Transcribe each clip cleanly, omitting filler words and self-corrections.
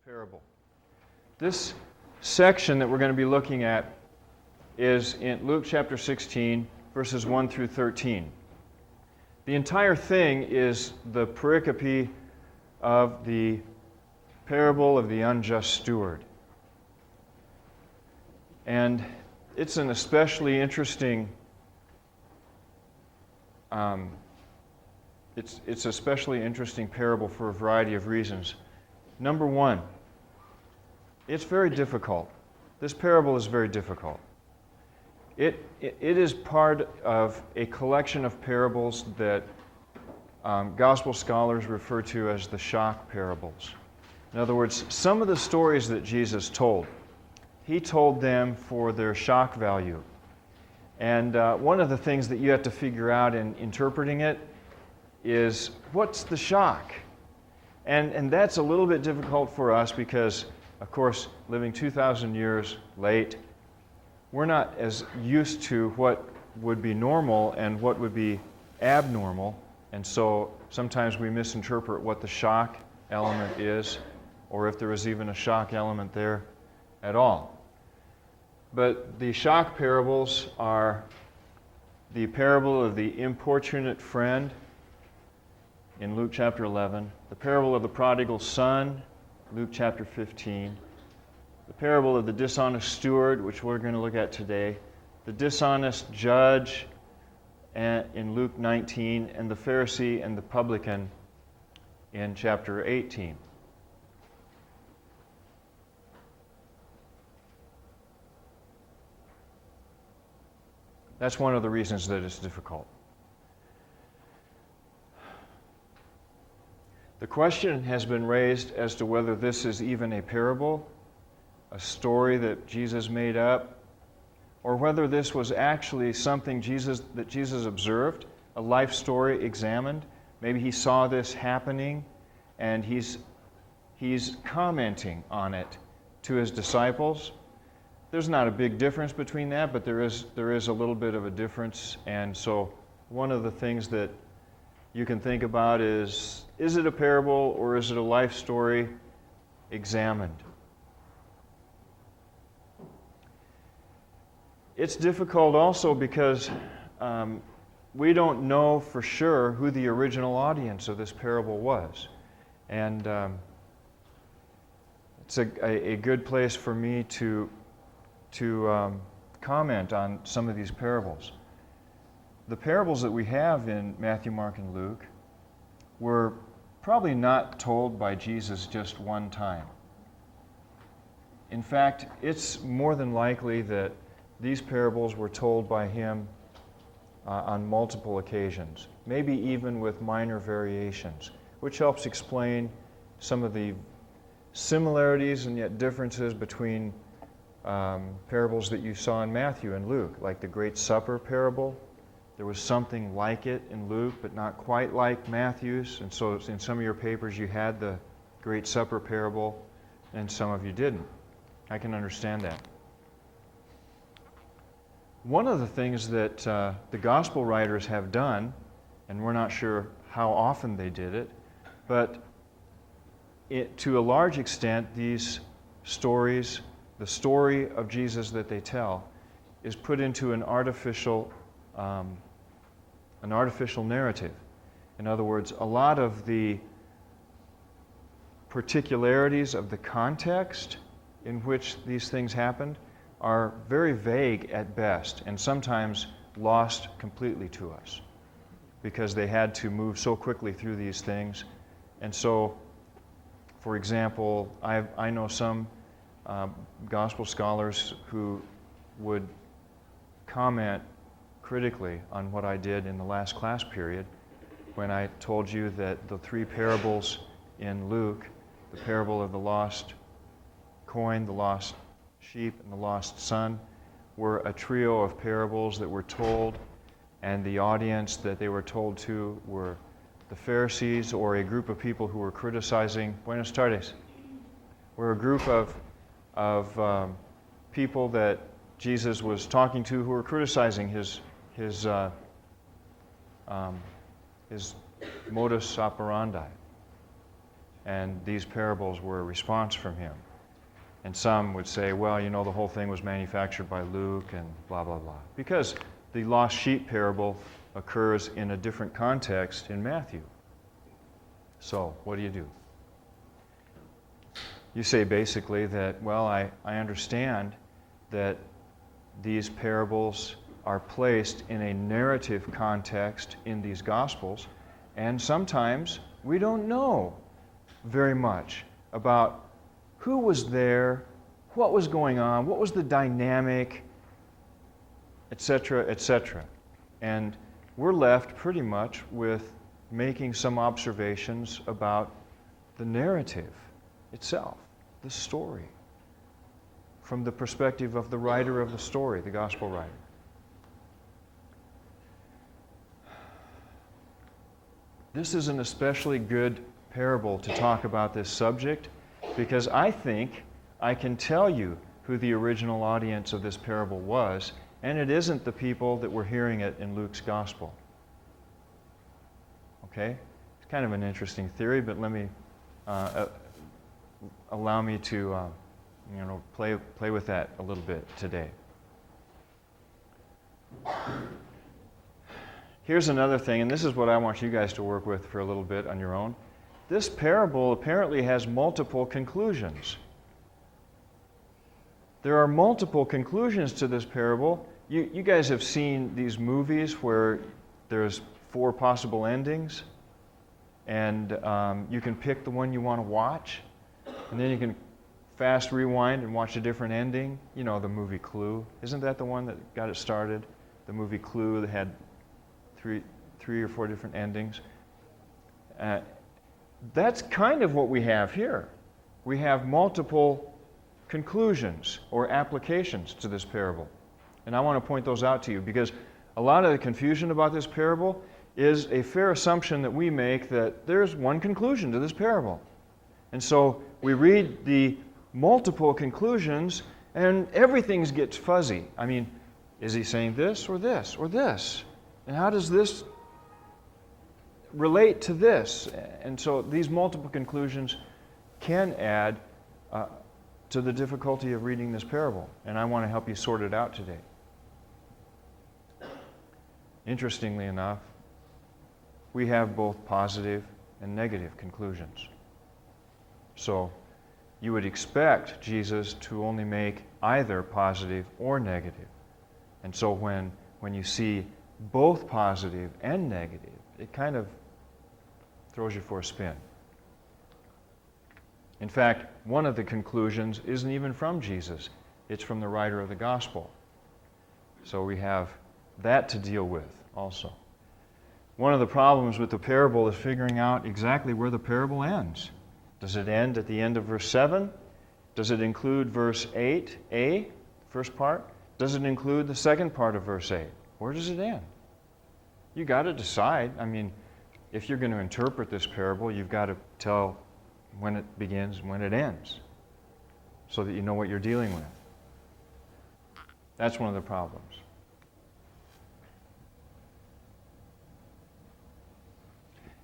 parable. This section that we're going to be looking at is in Luke chapter 16, verses 1 through 13. The entire thing is the pericope of the parable of the unjust steward. And it's an especially interesting it's especially interesting parable for a variety of reasons. Number one, it's very difficult. This parable is very difficult. It is part of a collection of parables that gospel scholars refer to as the shock parables. In other words, some of the stories that Jesus told, he told them for their shock value. And one of the things that you have to figure out in interpreting it is, what's the shock? And that's a little bit difficult for us because, of course, living 2,000 years late, we're not as used to what would be normal and what would be abnormal. And so sometimes we misinterpret what the shock element is, or if there is even a shock element there at all. But the shock parables are the parable of the importunate friend in Luke chapter 11, the parable of the prodigal son, Luke chapter 15, the parable of the dishonest steward, which we're going to look at today, the dishonest judge in Luke 19, and the Pharisee and the publican in chapter 18. That's one of the reasons that it's difficult. The question has been raised as to whether this is even a parable, a story that Jesus made up, or whether this was actually something that Jesus observed, a life story examined. Maybe he saw this happening and he's commenting on it to his disciples. There's not a big difference between that, but there is a little bit of a difference. And so one of the things that you can think about is it a parable or is it a life story examined? It's difficult also because we don't know for sure who the original audience of this parable was. And it's a good place for me to comment on some of these parables. The parables that we have in Matthew, Mark, and Luke were probably not told by Jesus just one time. In fact, it's more than likely that these parables were told by him on multiple occasions, maybe even with minor variations, which helps explain some of the similarities and yet differences between parables that you saw in Matthew and Luke, like the Great Supper parable. There was something like it in Luke, but not quite like Matthew's. And so in some of your papers you had the Great Supper parable, and some of you didn't. I can understand that. One of the things that the gospel writers have done, and we're not sure how often they did it, but to a large extent, these stories, the story of Jesus that they tell, is put into an artificial narrative. In other words, a lot of the particularities of the context in which these things happened are very vague at best and sometimes lost completely to us because they had to move so quickly through these things. And so, for example, I know some gospel scholars who would comment critically on what I did in the last class period when I told you that the three parables in Luke, the parable of the lost coin, the lost sheep, and the lost son, were a trio of parables that were told, and the audience that they were told to were the Pharisees, or a group of people who were criticizing, Buenos tardes, were a group of people that Jesus was talking to who were criticizing his modus operandi. and these parables were a response from him. And some would say, well, you know, the whole thing was manufactured by Luke and blah, blah, blah. Because the lost sheep parable occurs in a different context in Matthew. So, what do? You say basically that, well, I understand that these parables are placed in a narrative context in these Gospels, and sometimes we don't know very much about who was there, what was going on, what was the dynamic, etc., etc. And we're left pretty much with making some observations about the narrative itself, the story, from the perspective of the writer of the story, the gospel writer. This is an especially good parable to talk about this subject because I think I can tell you who the original audience of this parable was, and it isn't the people that were hearing it in Luke's gospel. Okay? It's kind of an interesting theory, but let me allow me to play with that a little bit today. Here's another thing, and this is what I want you guys to work with for a little bit on your own. This parable apparently has multiple conclusions. There are multiple conclusions to this parable. You guys have seen these movies where there's 4 possible endings, and you can pick the one you want to watch, and then you can fast rewind and watch a different ending. You know, the movie Clue. Isn't that the one that got it started? The movie Clue that had three or 4 different endings. That's kind of what we have here. We have multiple conclusions or applications to this parable. And I want to point those out to you because a lot of the confusion about this parable is a fair assumption that we make that there's one conclusion to this parable. And so we read the multiple conclusions and everything gets fuzzy. I mean, is he saying this or this or this? And how does this relate to this? And so these multiple conclusions can add to the difficulty of reading this parable. And I want to help you sort it out today. Interestingly enough, we have both positive and negative conclusions. So you would expect Jesus to only make either positive or negative. And so when you see both positive and negative, it kind of throws you for a spin. In fact, one of the conclusions isn't even from Jesus. It's from the writer of the gospel. So we have that to deal with also. One of the problems with the parable is figuring out exactly where the parable ends. Does it end at the end of verse 7? Does it include verse 8a, first part? Does it include the second part of verse 8? Where does it end? You got to decide. I mean, if you're going to interpret this parable, you've got to tell when it begins and when it ends so that you know what you're dealing with. That's one of the problems.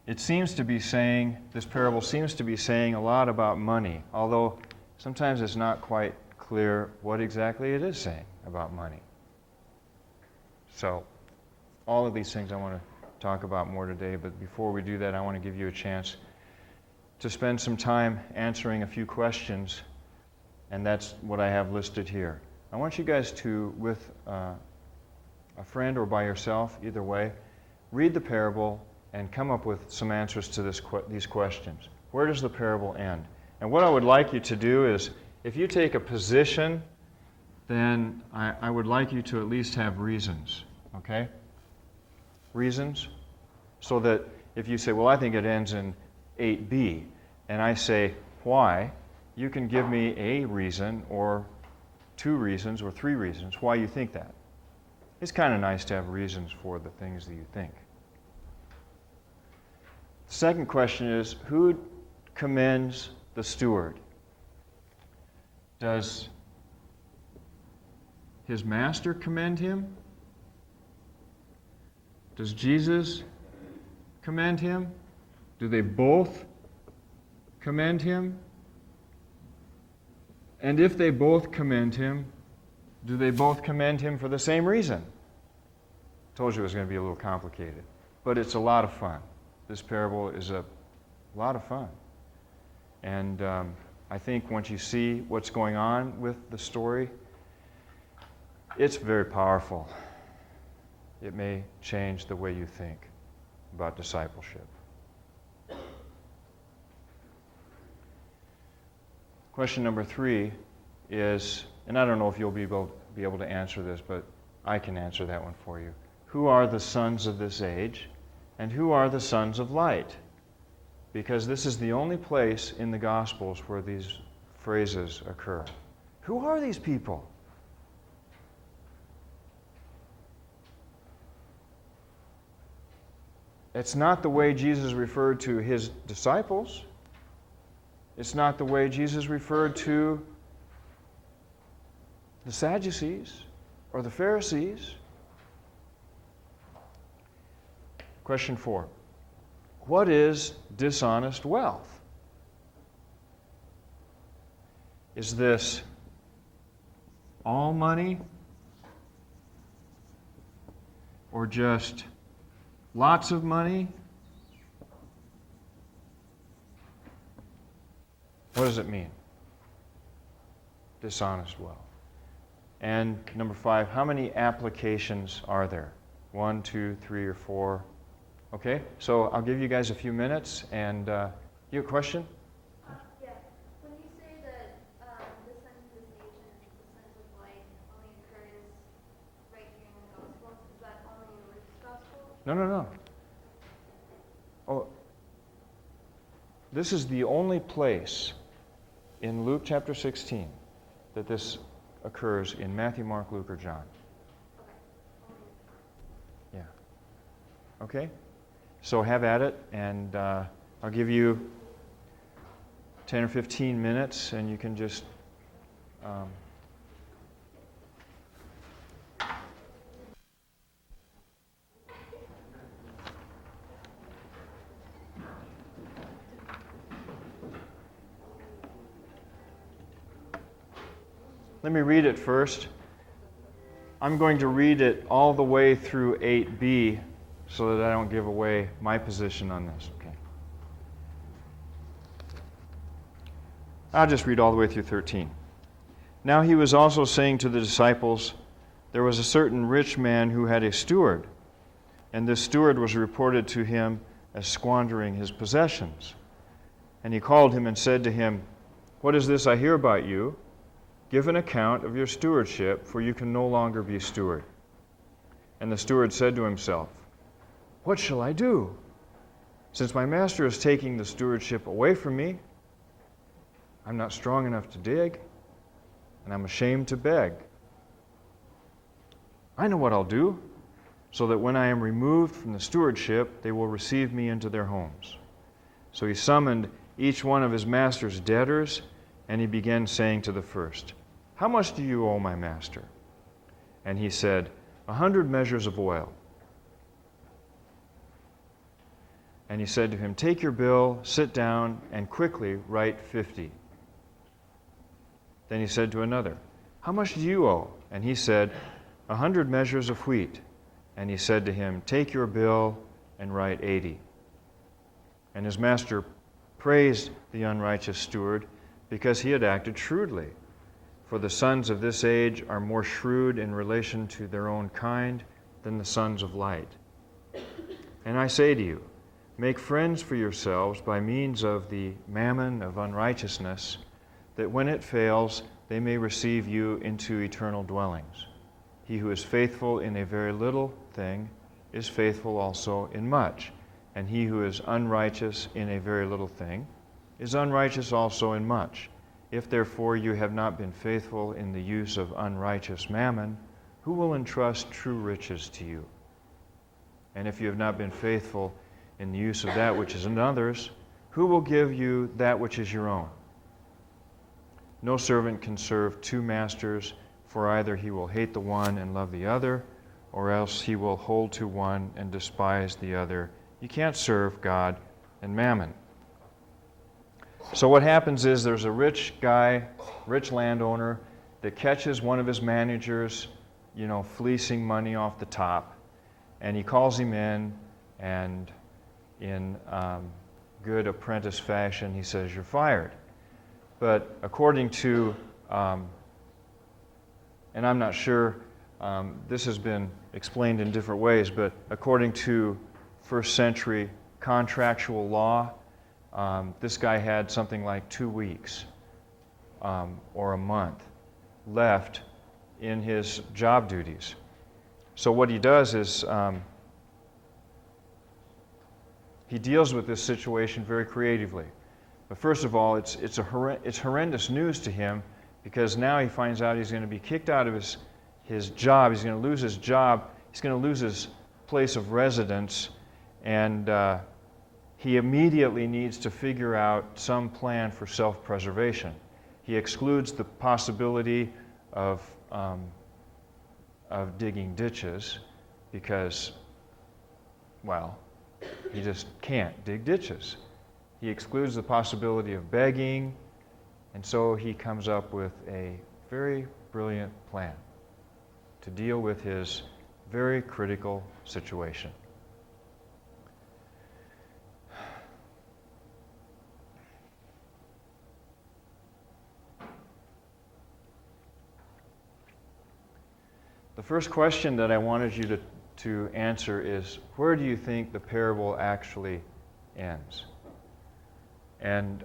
It seems to be saying, this parable seems to be saying a lot about money, although sometimes it's not quite clear what exactly it is saying about money. So, all of these things I want to talk about more today, but before we do that, I want to give you a chance to spend some time answering a few questions, and that's what I have listed here. I want you guys to, with a friend or by yourself, either way, read the parable and come up with some answers to these questions. Where does the parable end? And what I would like you to do is, if you take a position, then I would like you to at least have reasons, okay? Reasons, so that if you say, well, I think it ends in 8b, and I say, why? You can give me a reason, or 2 reasons, or 3 reasons why you think that. It's kind of nice to have reasons for the things that you think. The second question is, who commends the steward? Does his master commend him? Does Jesus commend him? Do they both commend him? And if they both commend him, do they both commend him for the same reason? I told you it was going to be a little complicated, but it's a lot of fun. This parable is a lot of fun. And I think once you see what's going on with the story, it's very powerful. It may change the way you think about discipleship. Question number 3 is, and I don't know if you'll be able to answer this, but I can answer that one for you. Who are the sons of this age, and who are the sons of light? Because this is the only place in the Gospels where these phrases occur. Who are these people? It's not the way Jesus referred to his disciples. It's not the way Jesus referred to the Sadducees or the Pharisees. Question 4. What is dishonest wealth? Is this all money or just lots of money? What does it mean? Dishonest wealth. And number 5, how many applications are there? 1, 2, 3, or 4? Okay, so I'll give you guys a few minutes, and you have a question? Yeah. When you say that the sons of this age and the sons of light only occurs right here in the Gospels, is that only in Luke's Gospel? No. Oh, this is the only place in Luke chapter 16 that this occurs in Matthew, Mark, Luke, or John. Yeah. Okay? So have at it, and I'll give you 10 or 15 minutes, and you can just let me read it first. I'm going to read it all the way through 8b so that I don't give away my position on this. Okay. I'll just read all the way through 13. Now he was also saying to the disciples, there was a certain rich man who had a steward, and this steward was reported to him as squandering his possessions. And he called him and said to him, what is this I hear about you? Give an account of your stewardship, for you can no longer be steward. And the steward said to himself, what shall I do? Since my master is taking the stewardship away from me, I'm not strong enough to dig, and I'm ashamed to beg. I know what I'll do, so that when I am removed from the stewardship, they will receive me into their homes. So he summoned each one of his master's debtors, and he began saying to the first, how much do you owe my master? And he said, 100 measures of oil. And he said to him, take your bill, sit down, and quickly write 50. Then he said to another, how much do you owe? And he said, 100 measures of wheat. And he said to him, take your bill and write 80. And his master praised the unrighteous steward because he had acted shrewdly. For the sons of this age are more shrewd in relation to their own kind than the sons of light. And I say to you, make friends for yourselves by means of the mammon of unrighteousness, that when it fails, they may receive you into eternal dwellings. He who is faithful in a very little thing is faithful also in much, and he who is unrighteous in a very little thing is unrighteous also in much. If therefore you have not been faithful in the use of unrighteous mammon, who will entrust true riches to you? And if you have not been faithful in the use of that which is another's, who will give you that which is your own? No servant can serve two masters, for either he will hate the one and love the other, or else he will hold to one and despise the other. You can't serve God and mammon. So what happens is there's a rich guy, rich landowner, that catches one of his managers, fleecing money off the top, and he calls him in, and in good apprentice fashion, he says, "You're fired." But according to, and I'm not sure, this has been explained in different ways, but according to first century contractual law, this guy had something like 2 weeks or a month left in his job duties. So what he does is he deals with this situation very creatively. But first of all, it's horrendous news to him, because now he finds out he's going to be kicked out of his job. He's going to lose his job. He's going to lose his place of residence, and he immediately needs to figure out some plan for self-preservation. He excludes the possibility of digging ditches because, well, he just can't dig ditches. He excludes the possibility of begging, and so he comes up with a very brilliant plan to deal with his very critical situation. The first question that I wanted you to answer is, where do you think the parable actually ends? And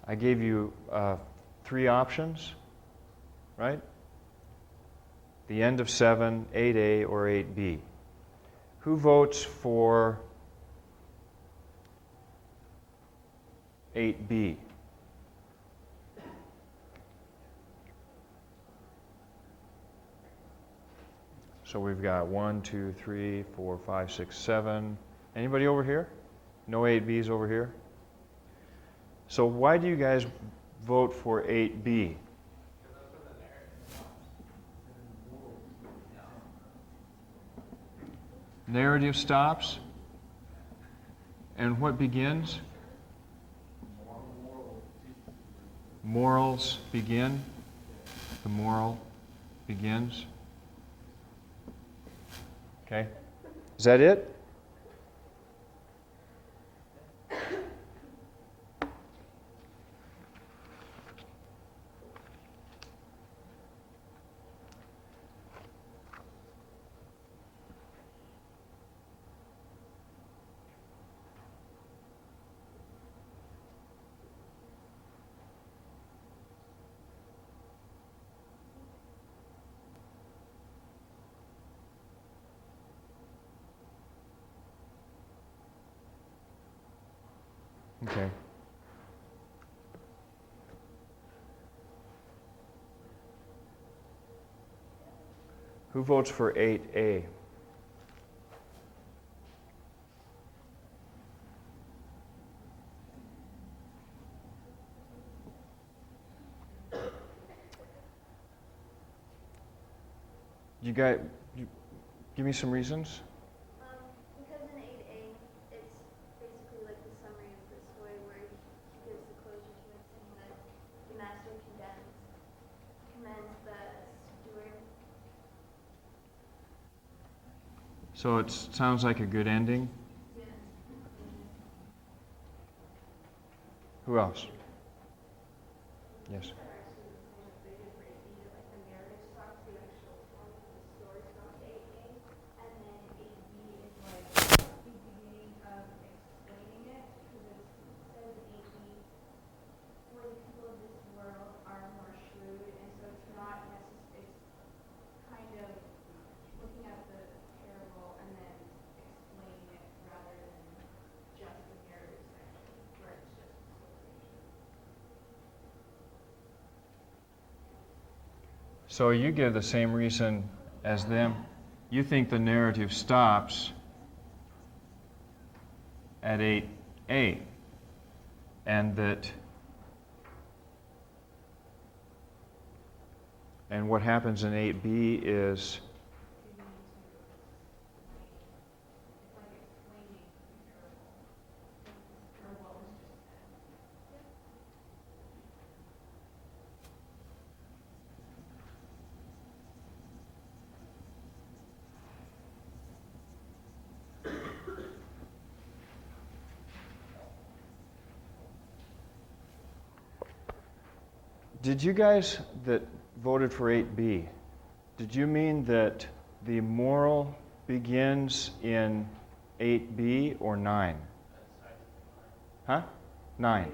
I gave you 3 options, right? The end of 7, 8a, or 8b. Who votes for 8b? So we've got 1, 2, 3, 4, 5, 6, 7. Anybody over here? No 8Bs over here? So why do you guys vote for 8B? Narrative stops. And what begins? Morals begin. The moral begins. Okay. Is that it? Okay. Who votes for 8A? Give me some reasons. Because in 8A, it's basically like the summary of the story where he gives the closure to it, saying that the master commends the steward. So it sounds like a good ending. Yeah. Who else? Yes. So you give the same reason as them. You think the narrative stops at 8A, and what happens in 8B is Did you guys that voted for 8B, did you mean that the moral begins in 8B or 9? Huh? 9.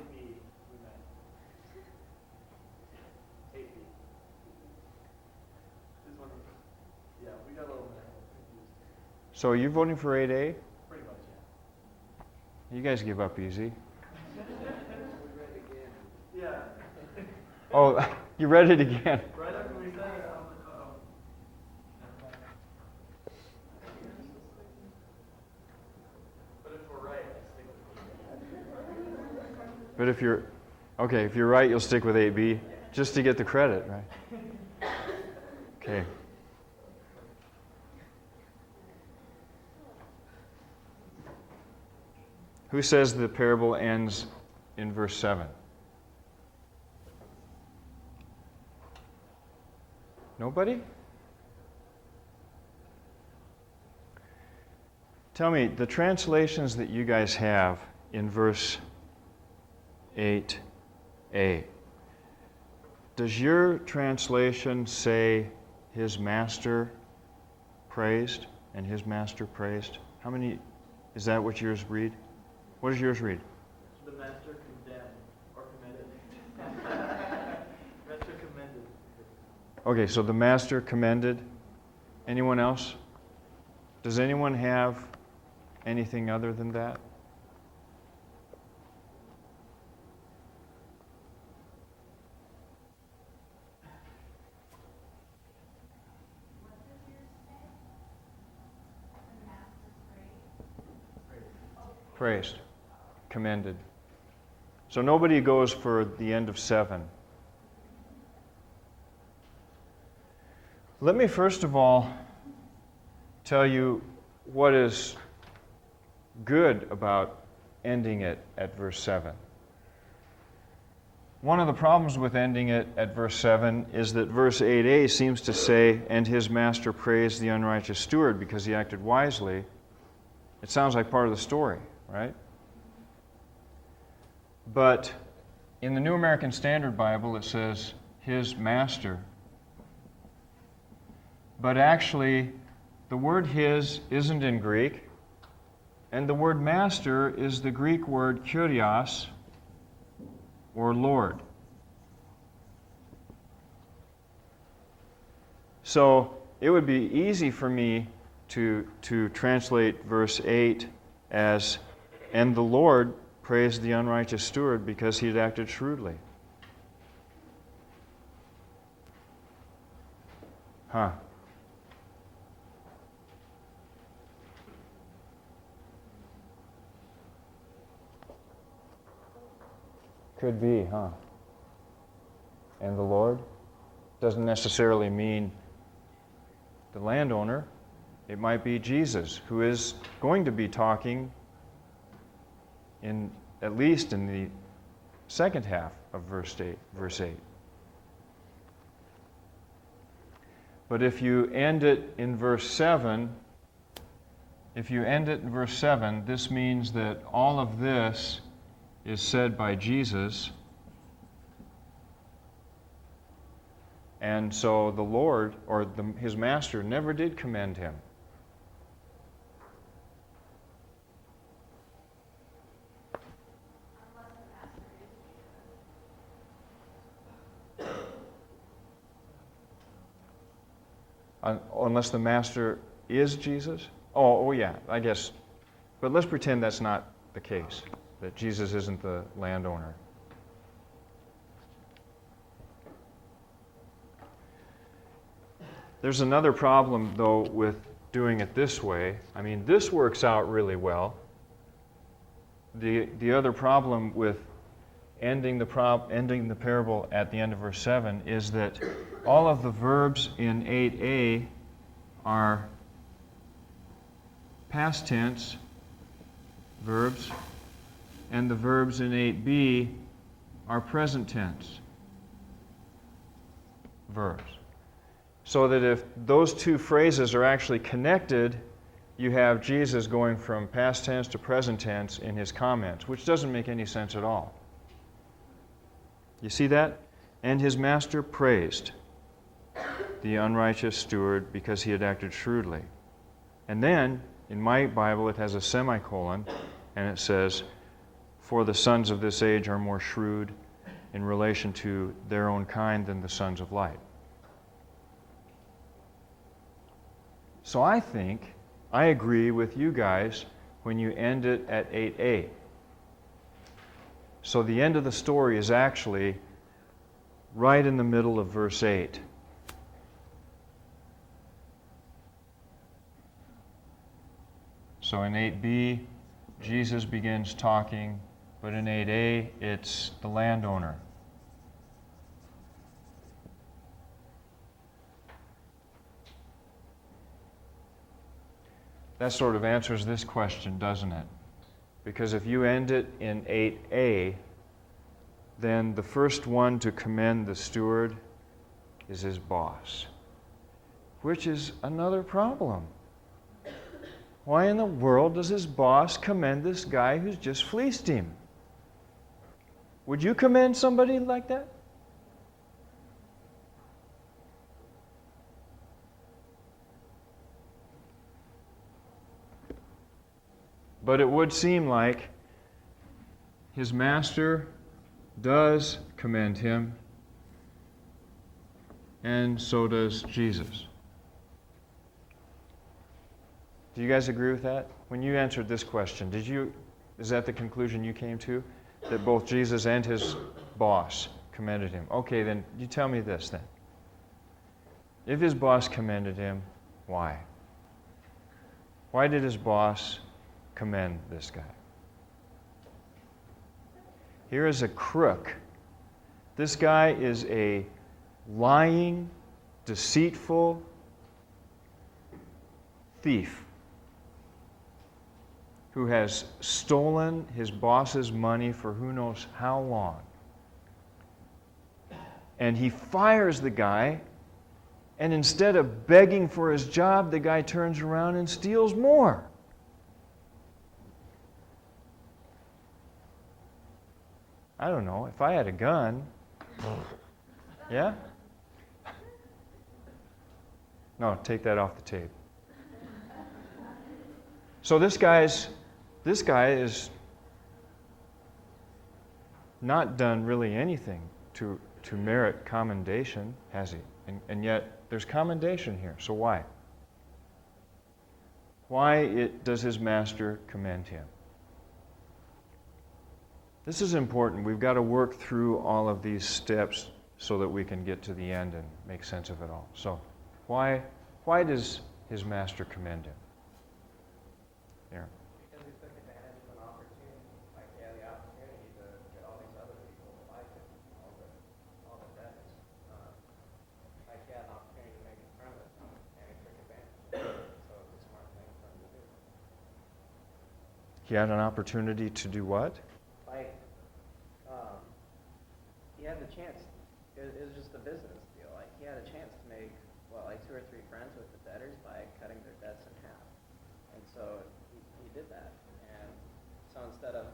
So are you voting for 8A? Pretty much, yeah. You guys give up easy. Yeah. Oh, you read it again. Right after we said it, I was like, uh-oh. But if we're right, I stick with it. But if you're right, you'll stick with 8B just to get the credit, right? Okay. Who says the parable ends in verse 7? Nobody? Tell me, the translations that you guys have in verse 8a, does your translation say his master praised and his master praised? How many, is that what yours read? What does yours read? The master condemned or commended. Master commended. Okay, so the master commended. Anyone else? Does anyone have anything other than that? Praised. Commended. So nobody goes for the end of 7. Let me first of all tell you what is good about ending it at verse 7. One of the problems with ending it at verse 7 is that verse 8a seems to say, "And his master praised the unrighteous steward because he acted wisely." It sounds like part of the story, right? But in the New American Standard Bible, it says, "his master." But actually, the word "his" isn't in Greek, and the word master is the Greek word kurios, or Lord. So it would be easy for me to translate verse 8 as, "And the Lord praised the unrighteous steward because he had acted shrewdly." Huh. Could be, huh? And the Lord doesn't necessarily mean the landowner. It might be Jesus, who is going to be talking at least in the second half of verse 8. But if you end it in verse 7, this means that all of this is said by Jesus. And so the Lord, or his master, never did commend him. Unless the master is Jesus? Oh yeah, I guess. But let's pretend that's not the case, that Jesus isn't the landowner. There's another problem, though, with doing it this way. I mean, this works out really well. The other problem with ending the parable at the end of verse 7 is that all of the verbs in 8a are past tense verbs, and the verbs in 8b are present tense verbs. So that if those two phrases are actually connected, you have Jesus going from past tense to present tense in his comments, which doesn't make any sense at all. You see that? And his master praised the unrighteous steward because he had acted shrewdly. And then, in my Bible, it has a semicolon, and it says, for the sons of this age are more shrewd in relation to their own kind than the sons of light. So I think, I agree with you guys when you end it at 8a. So the end of the story is actually right in the middle of verse 8. So in 8b, Jesus begins talking, but in 8a, it's the landowner. That sort of answers this question, doesn't it? Because if you end it in 8a, then the first one to commend the steward is his boss, which is another problem. Why in the world does his boss commend this guy who's just fleeced him? Would you commend somebody like that? But it would seem like his master does commend him, and so does Jesus. Do you guys agree with that? When you answered this question, is that the conclusion you came to? That both Jesus and his boss commended him? Okay, then you tell me this then. If his boss commended him, why? Why did his boss commend this guy? Here is a crook. This guy is a lying, deceitful thief who has stolen his boss's money for who knows how long. And he fires the guy, and instead of begging for his job, the guy turns around and steals more. I don't know, if I had a gun, yeah? No, take that off the tape. So this guy is not done really anything to merit commendation, has he? And yet there's commendation here. So why? Why does his master commend him? This is important. We've got to work through all of these steps so that we can get to the end and make sense of it all. So why does his master commend him? Aaron. Because he took advantage of an opportunity. Like he had the opportunity to get all these other people to like him, all the debtors. Like he had an opportunity to make a friend with them, and he took advantage of it. So it was a smart thing for him to do. He had an opportunity to do what? Like, he had the chance. It was just a business deal. Like he had a chance to make, like 2 or 3 friends with the debtors by cutting their debts in half. And so he did that. And so instead of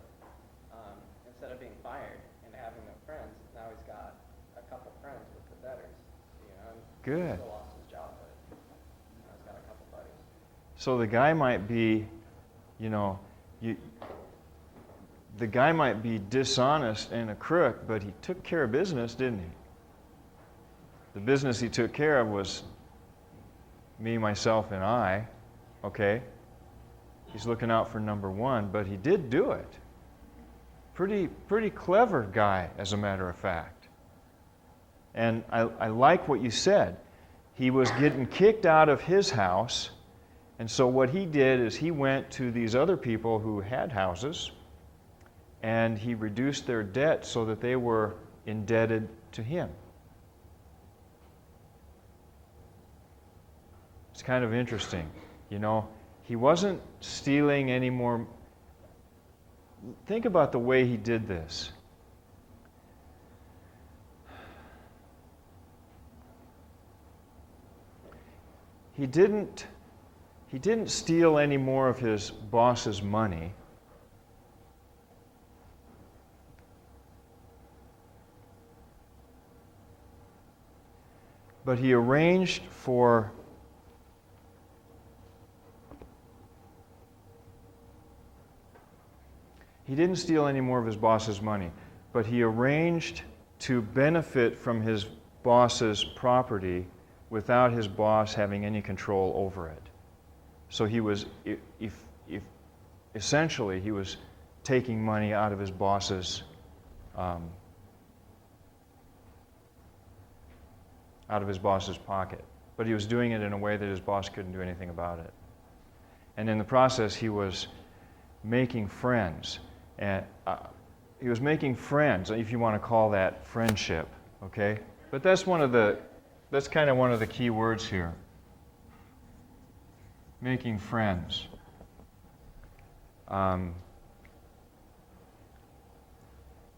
being fired and having no friends, now he's got a couple friends with the debtors. You know, and Good. He still lost his job, but now he's got a couple buddies. So the guy might be, the guy might be dishonest and a crook, but he took care of business, didn't he? The business he took care of was me, myself, and I. Okay? He's looking out for number one, but he did do it. Pretty clever guy, as a matter of fact. And I like what you said. He was getting kicked out of his house, and so what he did is he went to these other people who had houses, and he reduced their debt so that they were indebted to him. It's kind of interesting. He wasn't stealing any more. Think about the way he did this. He didn't steal any more of his boss's money. but he arranged for he didn't steal any more of his boss's money, but he arranged to benefit from his boss's property without his boss having any control over it. So he was, essentially, he was taking money out of his boss's pocket. But he was doing it in a way that his boss couldn't do anything about it. And in the process, he was making friends. And he was making friends, if you want to call that friendship, okay? But that's kind of one of the key words here. Making friends.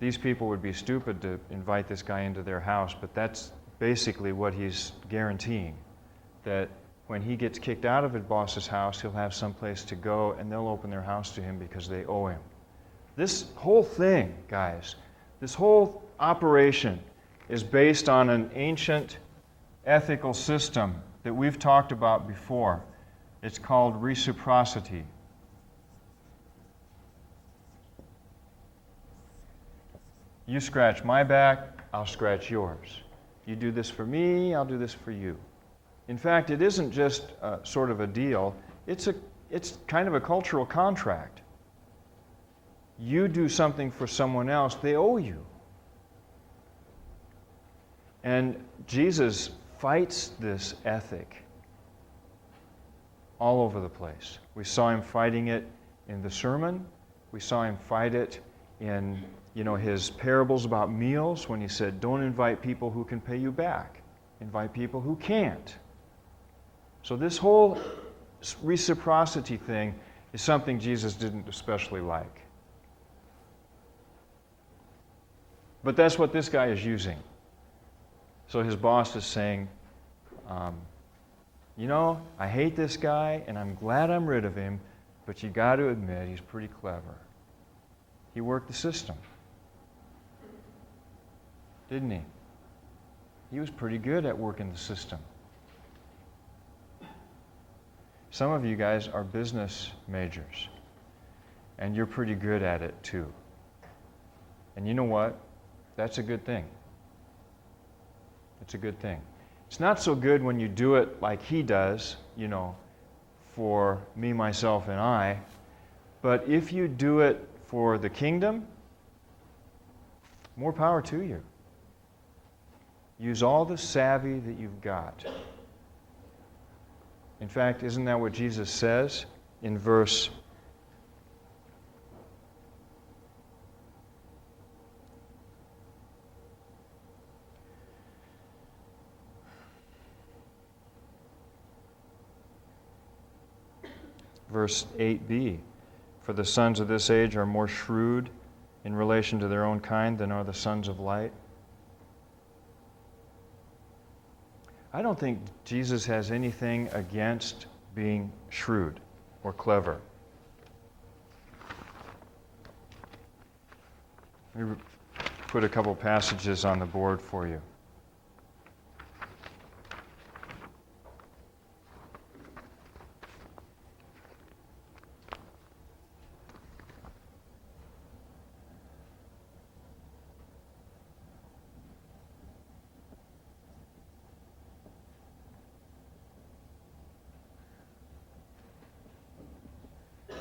These people would be stupid to invite this guy into their house, but that's basically what he's guaranteeing. That when he gets kicked out of his boss's house, he'll have some place to go, and they'll open their house to him because they owe him. This whole thing, guys, this whole operation is based on an ancient ethical system that we've talked about before. It's called reciprocity. You scratch my back, I'll scratch yours. You do this for me, I'll do this for you. In fact, it isn't just sort of a deal, it's kind of a cultural contract. You do something for someone else, they owe you. And Jesus fights this ethic all over the place. We saw him fighting it in the sermon. We saw him fight it in, his parables about meals when he said, don't invite people who can pay you back. Invite people who can't. So this whole reciprocity thing is something Jesus didn't especially like. But that's what this guy is using. So his boss is saying, I hate this guy and I'm glad I'm rid of him, but you got to admit he's pretty clever. He worked the system. Didn't he? He was pretty good at working the system. Some of you guys are business majors, and you're pretty good at it too. And you know what? That's a good thing. It's a good thing. It's not so good when you do it like he does, for me, myself, and I. But if you do it for the kingdom, more power to you. Use all the savvy that you've got. In fact, isn't that what Jesus says in verse 8b? For the sons of this age are more shrewd in relation to their own kind than are the sons of light. I don't think Jesus has anything against being shrewd or clever. Let me put a couple passages on the board for you.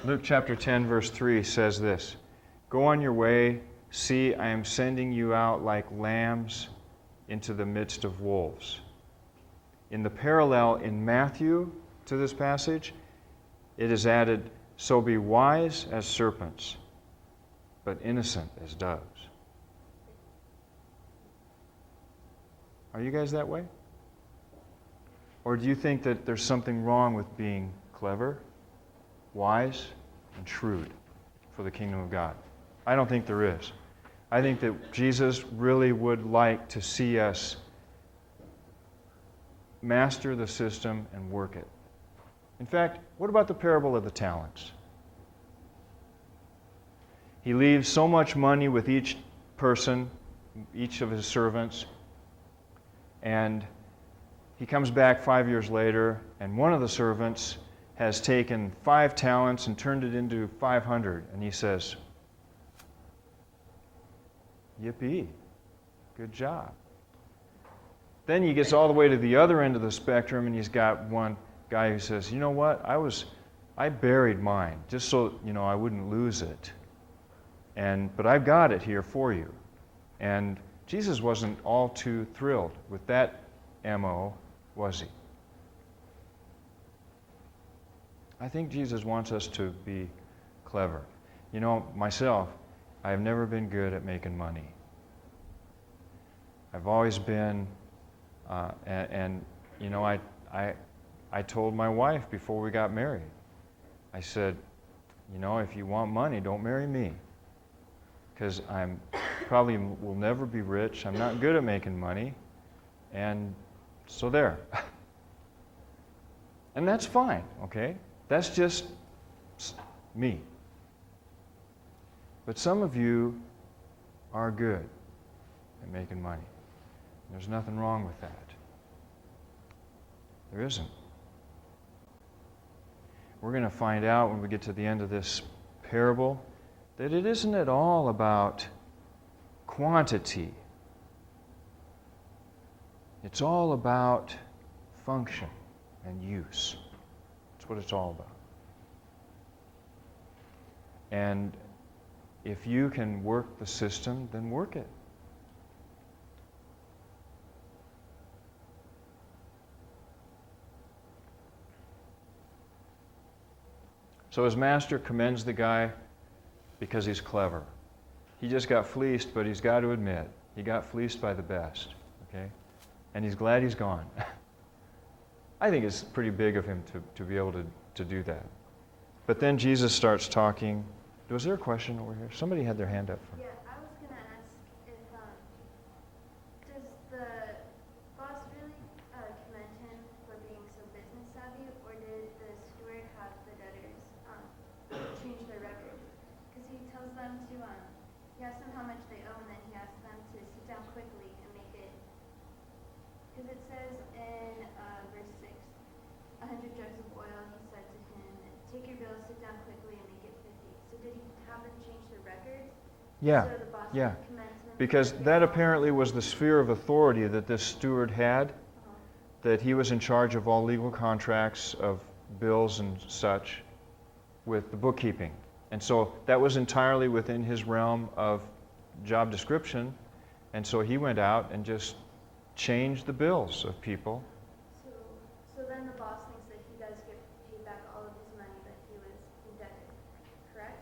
Luke chapter 10, verse 3 says this, "Go on your way, see, I am sending you out like lambs into the midst of wolves." In the parallel in Matthew to this passage, it is added, "So be wise as serpents, but innocent as doves." Are you guys that way? Or do you think that there's something wrong with being clever, wise, and shrewd for the kingdom of God? I don't think there is. I think that Jesus really would like to see us master the system and work it. In fact, what about the parable of the talents? He leaves so much money with each person, each of his servants, and he comes back 5 years later, and one of the servants has taken 5 talents and turned it into 500. And he says, yippee, good job. Then he gets all the way to the other end of the spectrum, and he's got one guy who says, you know what, I buried mine just so I wouldn't lose it. But I've got it here for you. And Jesus wasn't all too thrilled with that MO, was he? I think Jesus wants us to be clever. Myself, I have never been good at making money. I've always been, I told my wife before we got married, I said, if you want money, don't marry me. Because I'm probably will never be rich. I'm not good at making money. And so there. And that's fine, okay? That's just me. But some of you are good at making money. There's nothing wrong with that. There isn't. We're going to find out when we get to the end of this parable that it isn't at all about quantity. It's all about function and use. That's what it's all about. And if you can work the system, then work it. So his master commends the guy because he's clever. He just got fleeced, but he's got to admit, he got fleeced by the best, okay? And he's glad he's gone. I think it's pretty big of him to be able to do that. But then Jesus starts talking. Was there a question over here? Somebody had their hand up. Yeah, I was going to ask if, does the boss really commend him for being so business savvy, or did the steward have the debtors change their record? Because he tells them to, he asks them how much they owe, and then he asks them to sit down quickly and make it, because it says in verse 6, 100 jugs of oil, he said to him, take your bill, sit down quickly and make it 50. So did he have them change their records? Yeah, So the boss yeah. commends him Because for that being apparently was the sphere of authority that this steward had, Uh-huh. that he was in charge of all legal contracts, of bills and such, with the bookkeeping. And so that was entirely within his realm of job description. And so he went out and just changed the bills of people. So then the boss thinks that he does get paid back all of his money that he was indebted, correct?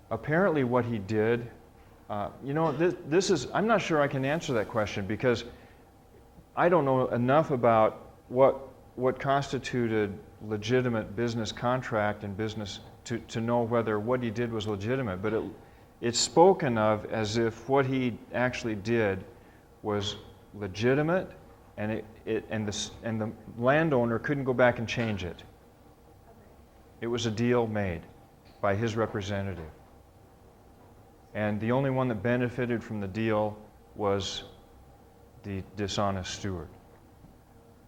Apparently what he did, this is, I'm not sure I can answer that question because I don't know enough about what constituted legitimate business contract and business to know whether what he did was legitimate. But it's spoken of as if what he actually did was legitimate, and the landowner couldn't go back and change it. It was a deal made by his representative. And the only one that benefited from the deal was the dishonest steward.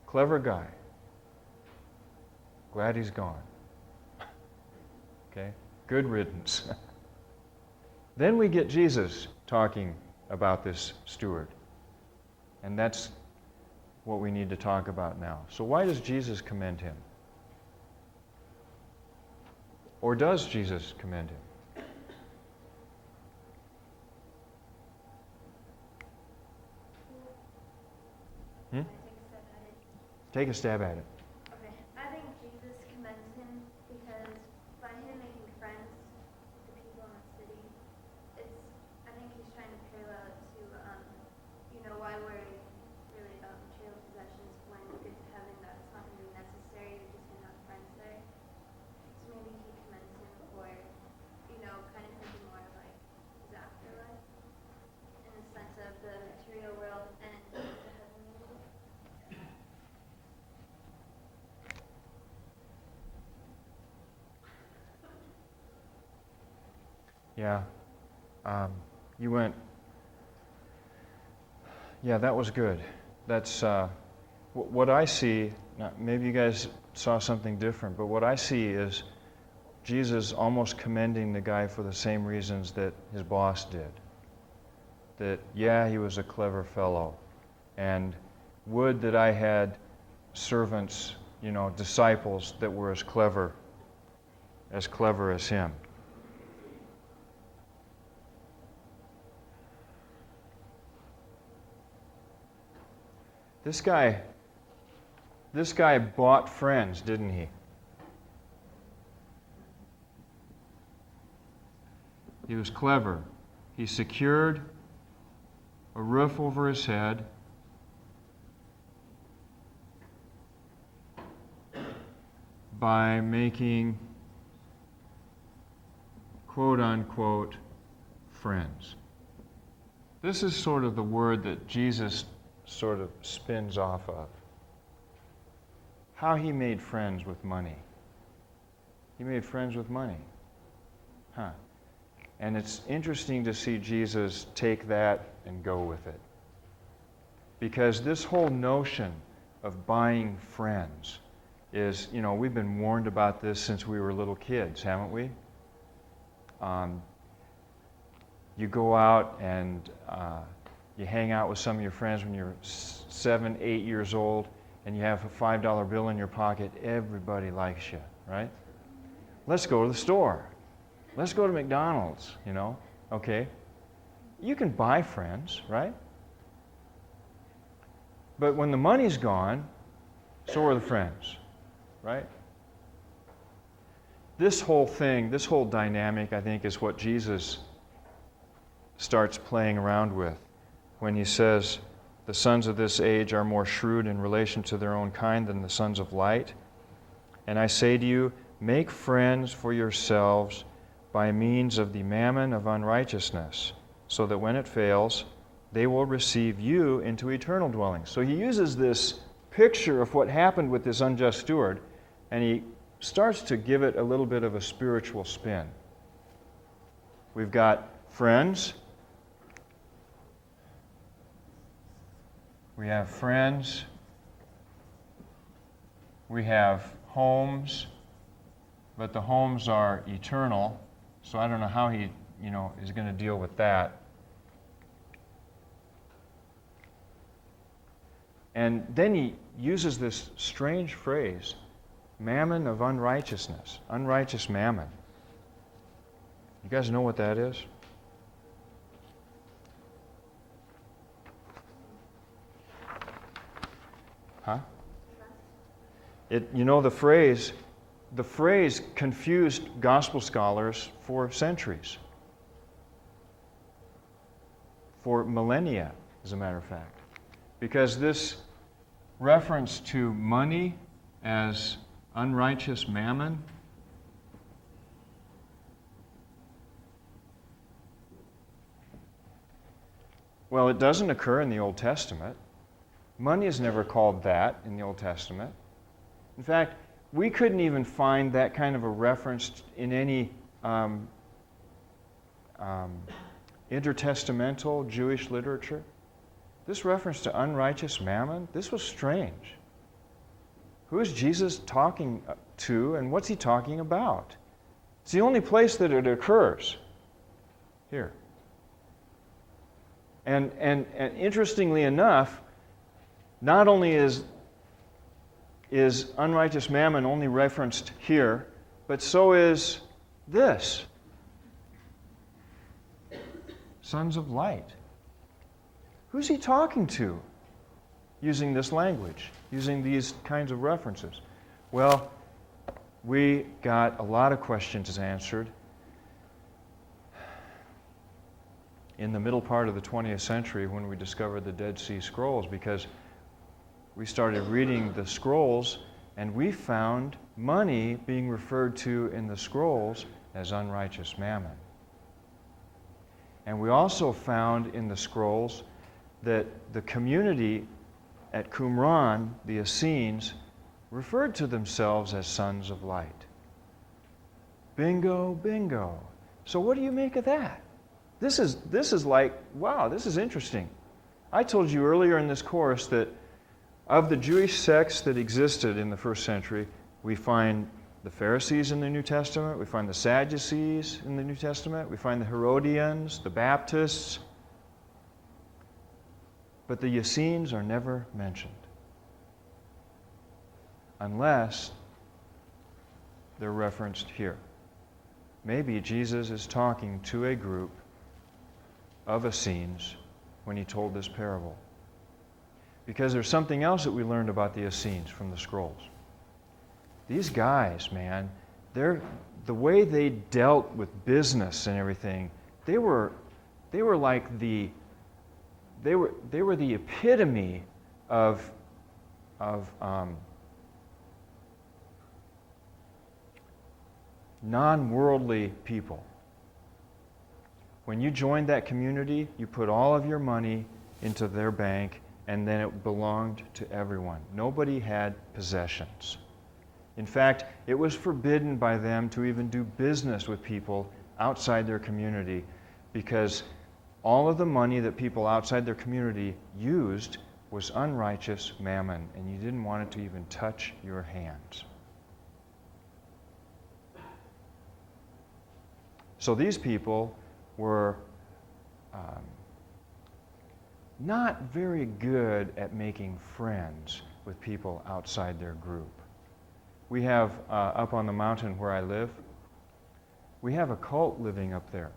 Clever guy. Glad he's gone. Okay? Good riddance. Then we get Jesus talking about this steward. And that's what we need to talk about now. So why does Jesus commend him? Or does Jesus commend him? Can I take a stab at it? Take a stab at it. Okay. I think Jesus commends him because by him making friends with the people in the city, I think he's trying to parallel it to, why worry really about material possessions when you get to heaven, that's not going to be necessary, you're just going to have friends there. So maybe he commends him for, kind of thinking more of like his afterlife in the sense of the material world and the heavenly world. Yeah. You went, yeah, that was good. That's, what I see, now maybe you guys saw something different, but what I see is Jesus almost commending the guy for the same reasons that his boss did. That, yeah, he was a clever fellow, and would that I had servants, disciples that were as clever as him. This guy bought friends, didn't he? He was clever. He secured a roof over his head. By making quote-unquote friends. This is sort of the word that Jesus sort of spins off of. How he made friends with money. He made friends with money. Huh. And it's interesting to see Jesus take that and go with it. Because this whole notion of buying friends is, we've been warned about this since we were little kids, haven't we? You go out and you hang out with some of your friends when you're 7, 8 years old, and you have a $5 bill in your pocket. Everybody likes you, right? Let's go to the store. Let's go to McDonald's, okay? You can buy friends, right? But when the money's gone, so are the friends, right? This whole thing, this whole dynamic, I think, is what Jesus starts playing around with when he says, the sons of this age are more shrewd in relation to their own kind than the sons of light. And I say to you, make friends for yourselves by means of the mammon of unrighteousness, so that when it fails, they will receive you into eternal dwellings. So he uses this picture of what happened with this unjust steward, and he starts to give it a little bit of a spiritual spin. We've got friends. We have friends. We have homes, but the homes are eternal. So I don't know how he, is going to deal with that. And then he uses this strange phrase, mammon of unrighteousness, unrighteous mammon. You guys know what that is? Huh? The phrase confused gospel scholars for centuries, for millennia, as a matter of fact, because this reference to money as unrighteous mammon well, it doesn't occur in the Old Testament. Money is never called that in the Old Testament. In fact, we couldn't even find that kind of a reference in any intertestamental Jewish literature. This reference to unrighteous mammon, this was strange. Who is Jesus talking to, and what's he talking about? It's the only place that it occurs. Here. And interestingly enough, not only is unrighteous mammon only referenced here, but so is this. Sons of light. Who's he talking to using this language, using these kinds of references? Well, we got a lot of questions answered in the middle part of the 20th century when we discovered the Dead Sea Scrolls, because we started reading the scrolls and we found money being referred to in the scrolls as unrighteous mammon. And we also found in the scrolls that the community at Qumran, the Essenes, referred to themselves as sons of light. Bingo, bingo. So what do you make of that? This is like, wow, this is interesting. I told you earlier in this course that Of the Jewish sects that existed in the first century, we find the Pharisees in the New Testament, we find the Sadducees in the New Testament, we find the Herodians, the Baptists, but the Essenes are never mentioned unless they're referenced here. Maybe Jesus is talking to a group of Essenes when he told this parable. Because there's something else that we learned about the Essenes from the scrolls. These guys, man, the way they dealt with business and everything, they were like the epitome of non-worldly people. When you joined that community, you put all of your money into their bank, and then it belonged to everyone. Nobody had possessions. In fact, it was forbidden by them to even do business with people outside their community, because all of the money that people outside their community used was unrighteous mammon, and you didn't want it to even touch your hands. So these people were not very good at making friends with people outside their group. We have, up on the mountain where I live, we have a cult living up there.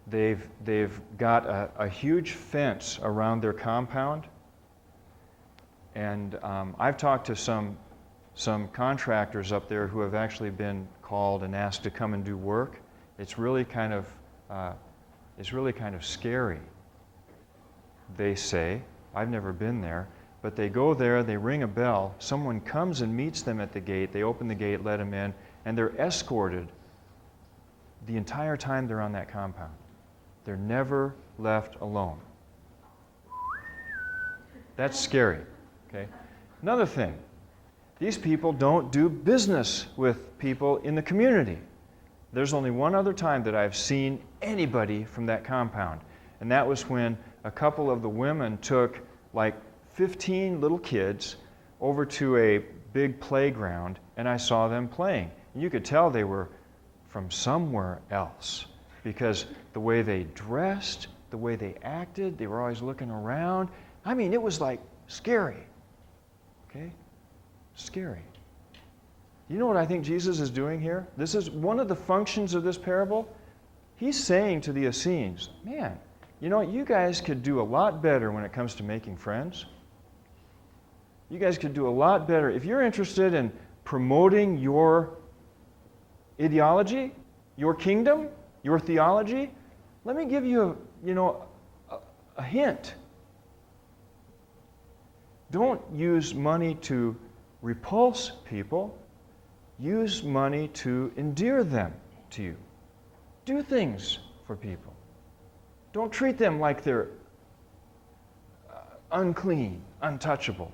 They've got a huge fence around their compound, and I've talked to some contractors up there who have actually been called and asked to come and do work. It's really kind of scary, they say. I've never been there, but they go there, they ring a bell, someone comes and meets them at the gate, they open the gate, let them in, and they're escorted the entire time they're on that compound. They're never left alone. That's scary, okay? Another thing, these people don't do business with people in the community. There's only one other time that I've seen anybody from that compound, and that was when a couple of the women took like 15 little kids over to a big playground, and I saw them playing. And you could tell they were from somewhere else, because the way they dressed, the way they acted, they were always looking around. I mean, it was like scary. Okay? Scary. You know what I think Jesus is doing here? This is one of the functions of this parable. He's saying to the Essenes, man, you know, you guys could do a lot better when it comes to making friends. You guys could do a lot better. If you're interested in promoting your ideology, your kingdom, your theology, let me give you a hint. Don't use money to repulse people. Use money to endear them to you. Do things for people. Don't treat them like they're unclean, untouchable.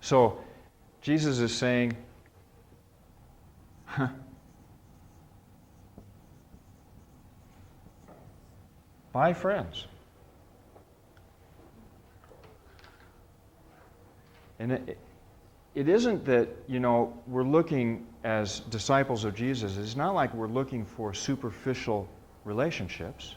So, Jesus is saying, buy friends. And it isn't that, we're looking as disciples of Jesus. It's not like we're looking for superficial relationships.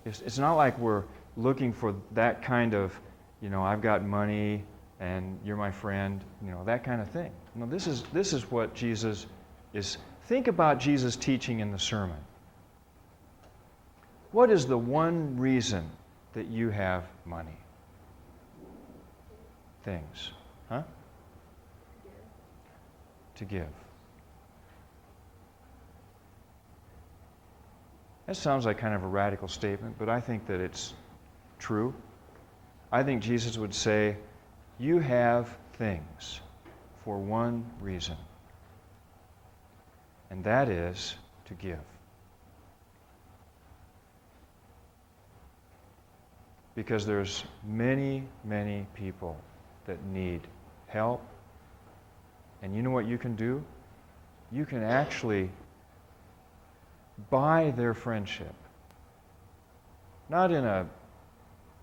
It's not like we're looking for that kind of, I've got money and you're my friend, that kind of thing. No, this is what Jesus is. Think about Jesus' teaching in the sermon. What is the one reason that you have money? Things. Huh? To give. That sounds like kind of a radical statement, but I think that it's true. I think Jesus would say, you have things for one reason, and that is to give. Because there's many, many people that need help. And you know what you can do? You can actually buy their friendship. not in a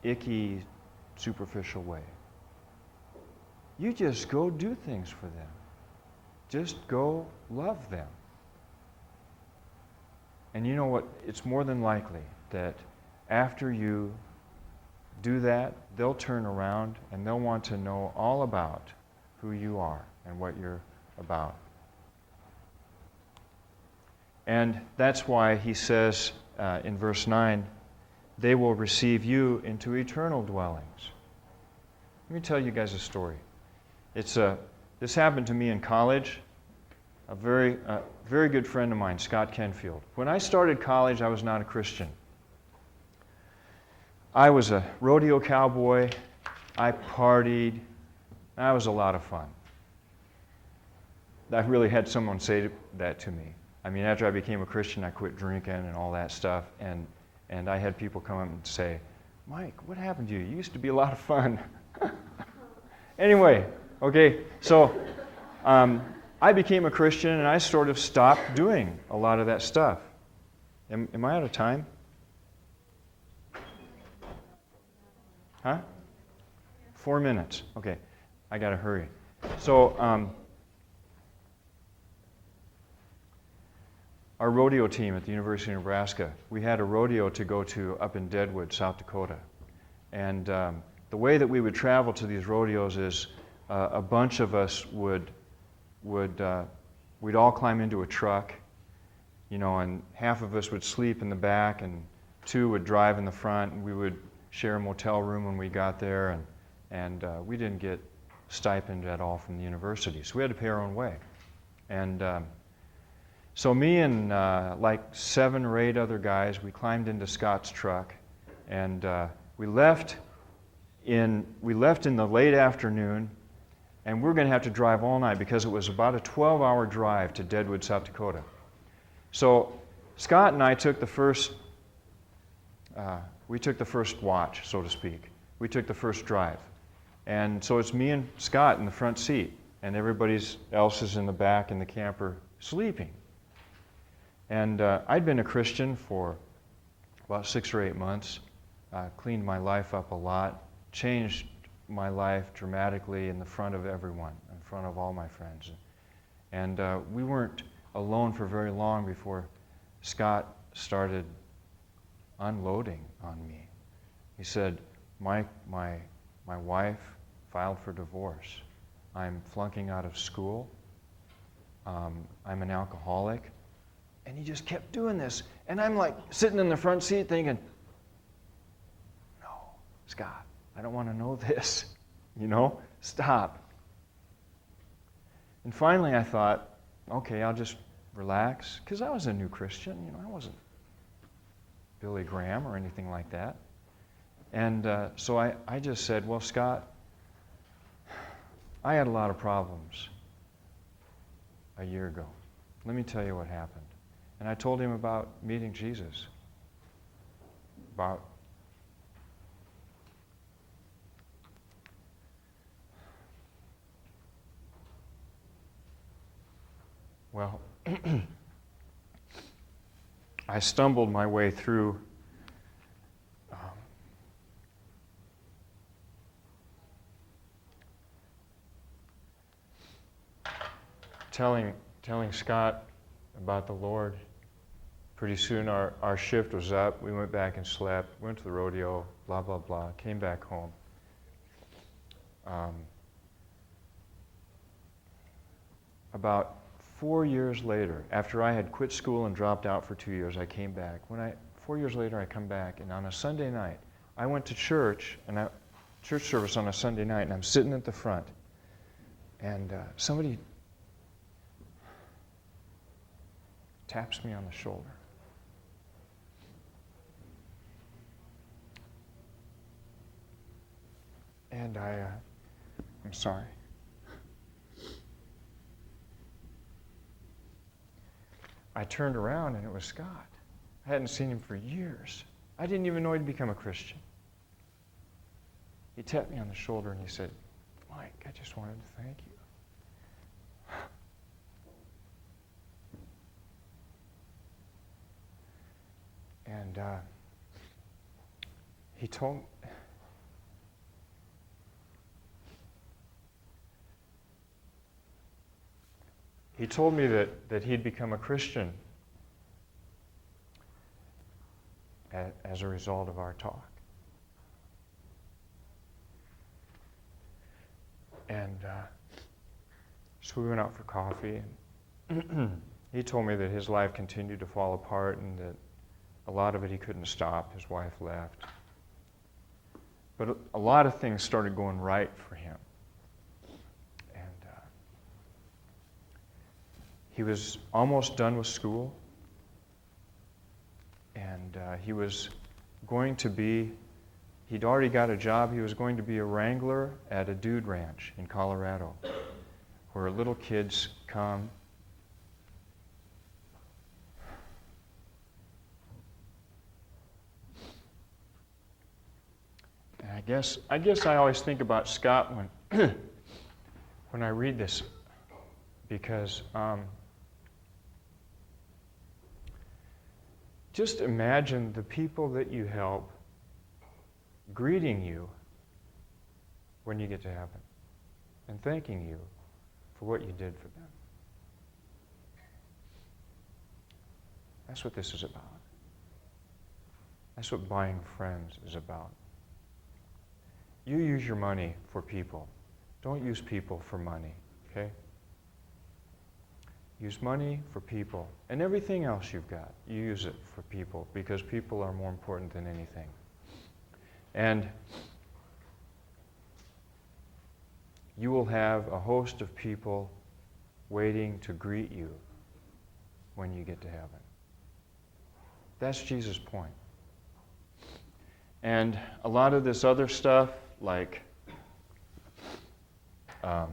icky, superficial way. You just go do things for them. Just go love them. And you know what? It's more than likely that after you do that, they'll turn around and they'll want to know all about who you are and what you're about. And that's why he says in verse 9, they will receive you into eternal dwellings. Let me tell you guys a story. This happened to me in college. A very good friend of mine, Scott Kenfield. When I started college, I was not a Christian. I was a rodeo cowboy. I partied. That was a lot of fun. I really had someone say that to me. I mean, after I became a Christian, I quit drinking and all that stuff. And I had people come up and say, Mike, what happened to you? You used to be a lot of fun. Anyway, okay, so I became a Christian and I sort of stopped doing a lot of that stuff. Am I out of time? Huh? 4 minutes. Okay, I got to hurry. So our rodeo team at the University of Nebraska, we had a rodeo to go to up in Deadwood, South Dakota. And the way that we would travel to these rodeos is a bunch of us we'd all climb into a truck, and half of us would sleep in the back and 2 would drive in the front, and we would share a motel room when we got there, and we didn't get stipend at all from the university, so we had to pay our own way. And so me and like 7 or 8 other guys, we climbed into Scott's truck, and we left in the late afternoon, and we're going to have to drive all night because it was about a 12-hour drive to Deadwood, South Dakota. So Scott and I took the first watch, so to speak. We took the first drive. And so it's me and Scott in the front seat, and everybody else is in the back in the camper sleeping. And I'd been a Christian for about 6 or 8 months, cleaned my life up a lot, changed my life dramatically in the front of everyone, in front of all my friends. And we weren't alone for very long before Scott started unloading on me. He said, Mike, my wife filed for divorce. I'm flunking out of school. I'm an alcoholic. And he just kept doing this. And I'm like sitting in the front seat thinking, no, Scott, I don't want to know this. Stop. And finally I thought, okay, I'll just relax. Because I was a new Christian. I wasn't Billy Graham or anything like that. And so I just said, well, Scott, I had a lot of problems a year ago. Let me tell you what happened. And I told him about meeting Jesus. Well, I stumbled my way through telling Scott about the Lord. Pretty soon our shift was up. We went back and slept, went to the rodeo, blah, blah, blah, came back home. About 4 years later, after I had quit school and dropped out for 2 years, I came back. 4 years later, I come back, and on a Sunday night, I went to church service on a Sunday night, and I'm sitting at the front, and somebody taps me on the shoulder. And I'm sorry. I turned around and it was Scott. I hadn't seen him for years. I didn't even know he'd become a Christian. He tapped me on the shoulder and he said, Mike, I just wanted to thank you. And he told me that he'd become a Christian as a result of our talk. And so we went out for coffee, and he told me that his life continued to fall apart and that a lot of it he couldn't stop. His wife left. But a lot of things started going right for him. And he was almost done with school. And he was going to be, he'd already got a job. He was going to be a wrangler at a dude ranch in Colorado, where little kids come. And I guess I always think about Scott when when I read this, because just imagine the people that you help greeting you when you get to heaven and thanking you for what you did for them. That's what this is about. That's what buying friends is about. You use your money for people. Don't use people for money, okay? Use money for people. And everything else you've got, you use it for people, because people are more important than anything. And you will have a host of people waiting to greet you when you get to heaven. That's Jesus' point. And a lot of this other stuff, like, I'm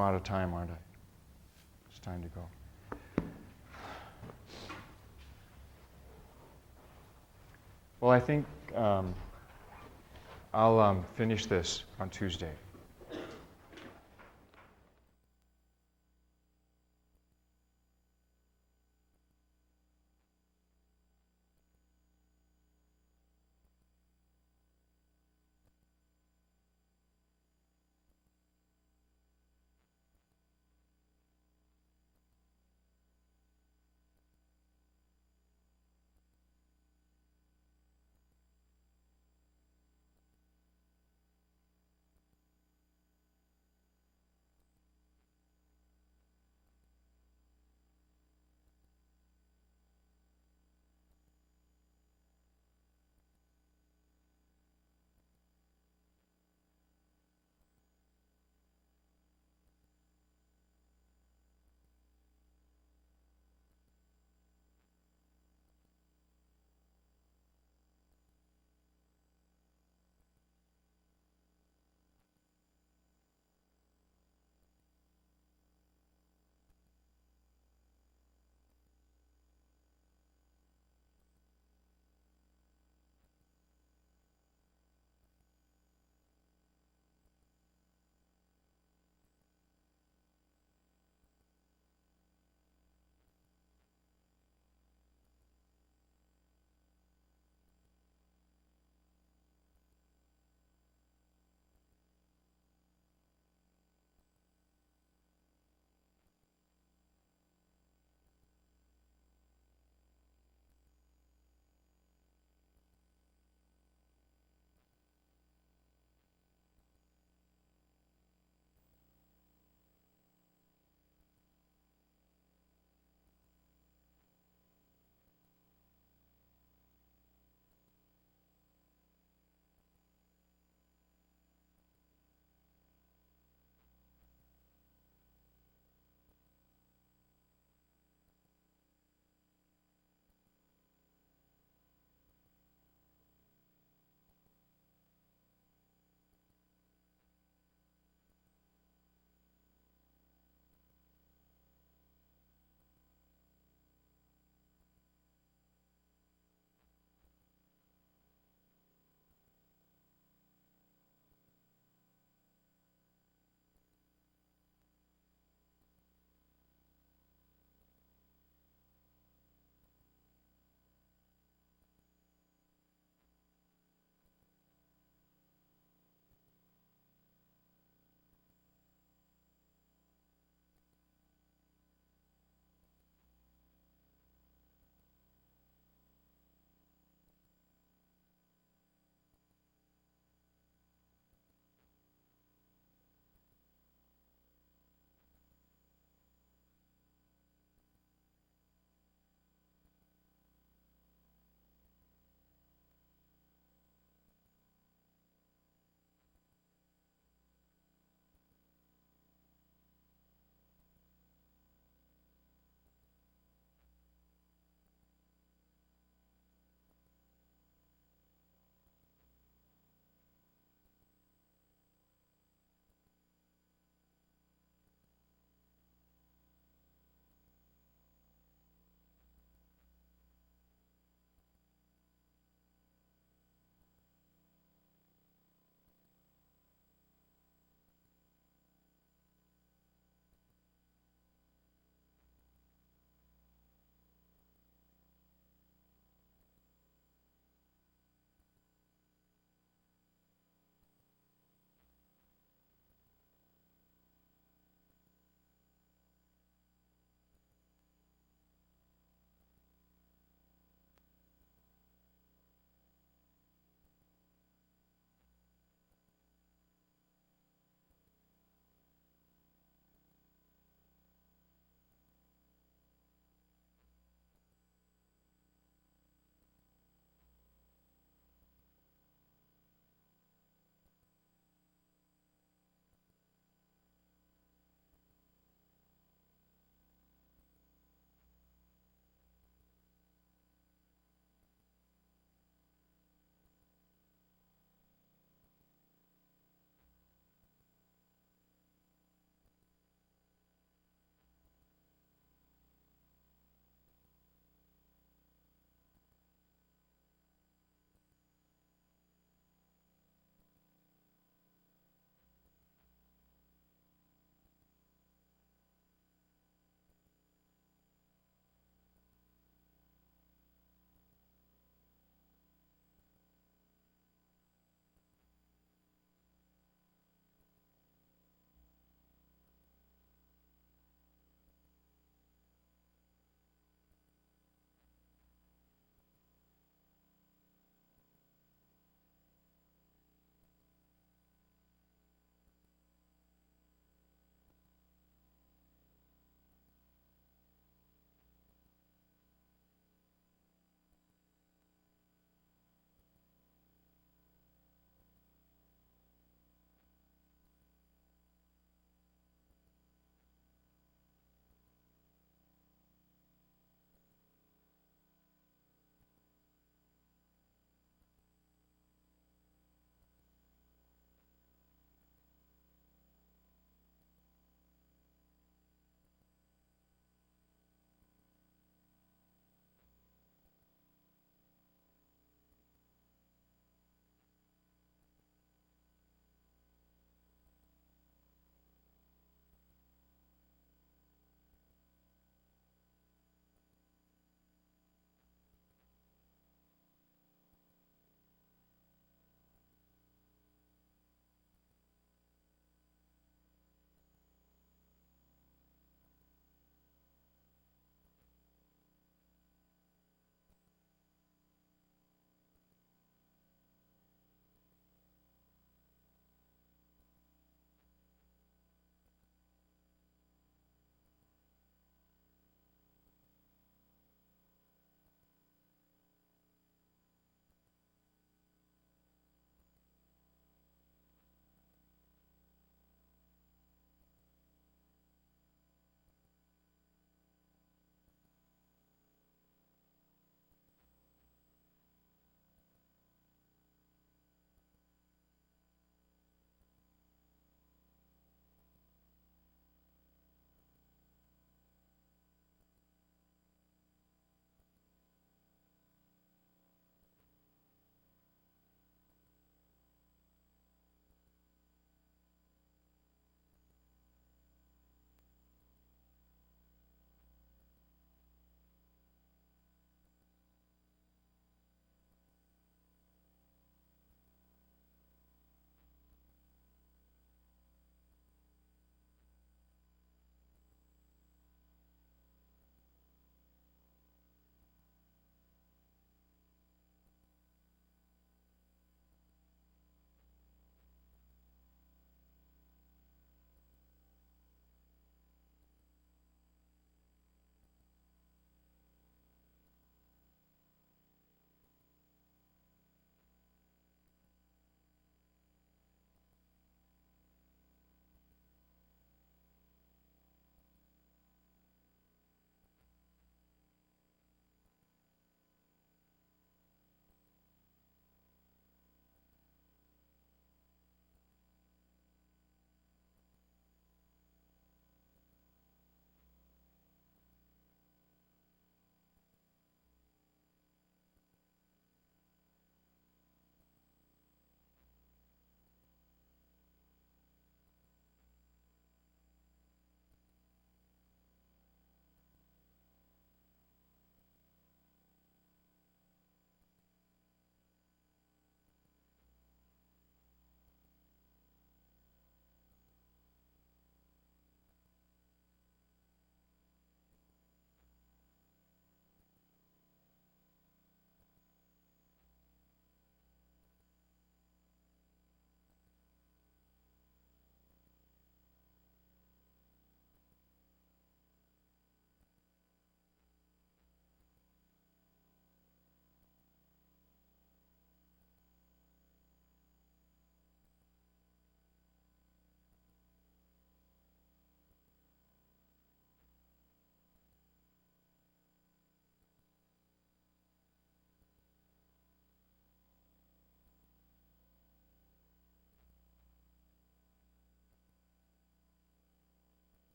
out of time, aren't I? It's time to go. Well, I think I'll finish this on Tuesday.